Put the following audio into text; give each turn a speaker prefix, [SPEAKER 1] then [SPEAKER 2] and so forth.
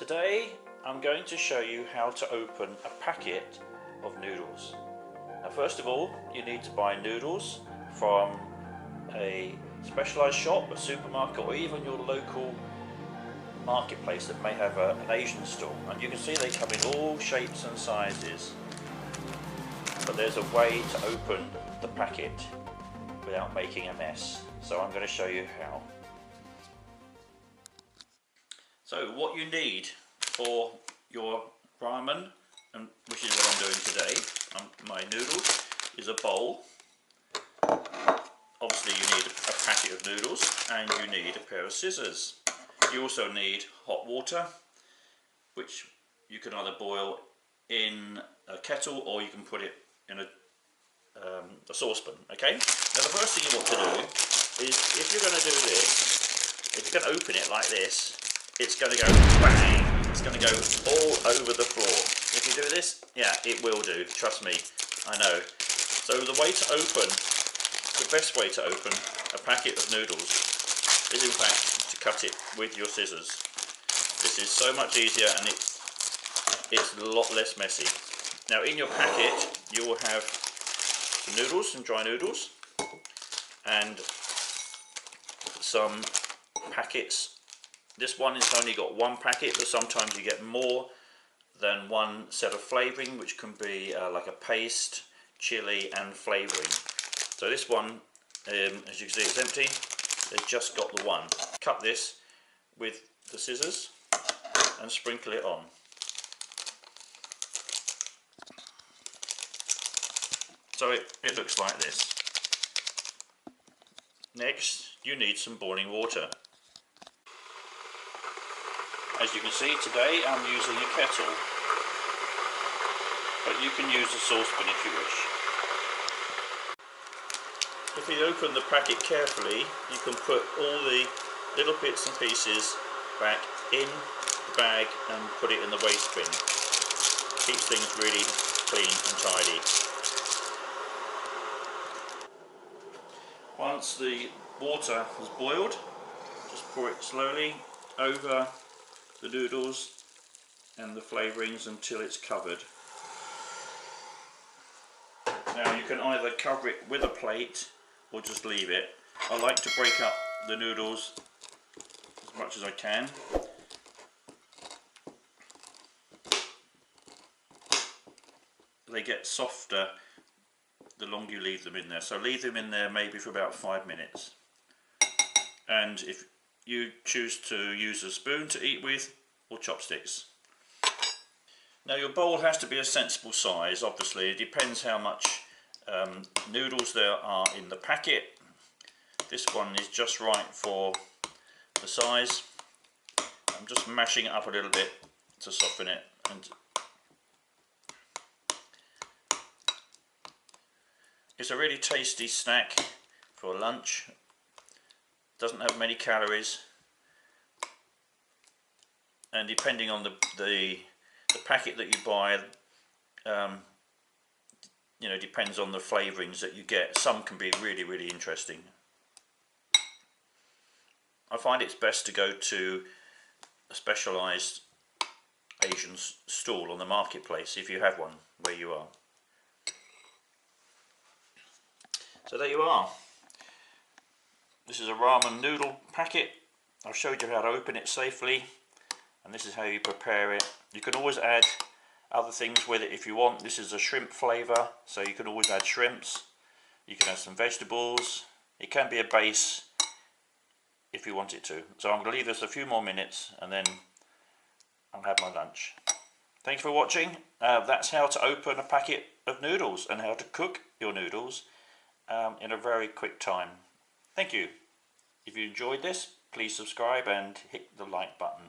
[SPEAKER 1] Today I'm going to show you how to open a packet of noodles. Now first of all you need to buy noodles from a specialised shop, a supermarket, or even your local marketplace that may have an Asian store. And you can see they come in all shapes and sizes, but there's a way to open the packet without making a mess. So I'm going to show you how. So what you need for your ramen, and which is what I'm doing today, my noodles, is a bowl. Obviously you need a packet of noodles, and you need a pair of scissors. You also need hot water, which you can either boil in a kettle or you can put it in a saucepan. Okay? Now the first thing you want to do is, if you're going to do this, if you're going to open it like this, it's going to go bang! It's going to go all over the floor. If you do this, yeah, it will do. Trust me, I know. So the way to open, the best way to open a packet of noodles is in fact to cut it with your scissors. This is so much easier, and it's a lot less messy. Now in your packet you will have some noodles, some dry noodles, and some packets. This one has only got one packet, but sometimes you get more than one set of flavouring, which can be like a paste, chilli and flavouring. So this one, as you can see, it's empty. They've just got the one. Cut this with the scissors and sprinkle it on. So it looks like this. Next, you need some boiling water. As you can see, today I'm using a kettle, but you can use a saucepan if you wish. If you open the packet carefully, you can put all the little bits and pieces back in the bag and put it in the waste bin. Keeps things really clean and tidy. Once the water has boiled, just pour it slowly over the noodles and the flavourings until it's covered. Now you can either cover it with a plate or just leave it. I like to break up the noodles as much as I can. They get softer the longer you leave them in there, so leave them in there maybe for about 5 minutes. And if you choose to use a spoon to eat with, or chopsticks. Now your bowl has to be a sensible size. Obviously it depends how much noodles there are in the packet. This one is just right for the size. I'm just mashing it up a little bit to soften it, and it's a really tasty snack for lunch. Doesn't have many calories, and depending on the packet that you buy, you know, depends on the flavourings that you get. Some can be really interesting. I find it's best to go to a specialised Asian stall on the marketplace, if you have one where you are. So there you are. This is a ramen noodle packet. I've showed you how to open it safely, and this is how you prepare it. You can always add other things with it if you want. This is a shrimp flavour, so you can always add shrimps. You can add some vegetables. It can be a base if you want it to. So I'm going to leave this a few more minutes and then I'll have my lunch. Thank you for watching. That's how to open a packet of noodles and how to cook your noodles in a very quick time. Thank you. If you enjoyed this, please subscribe and hit the like button.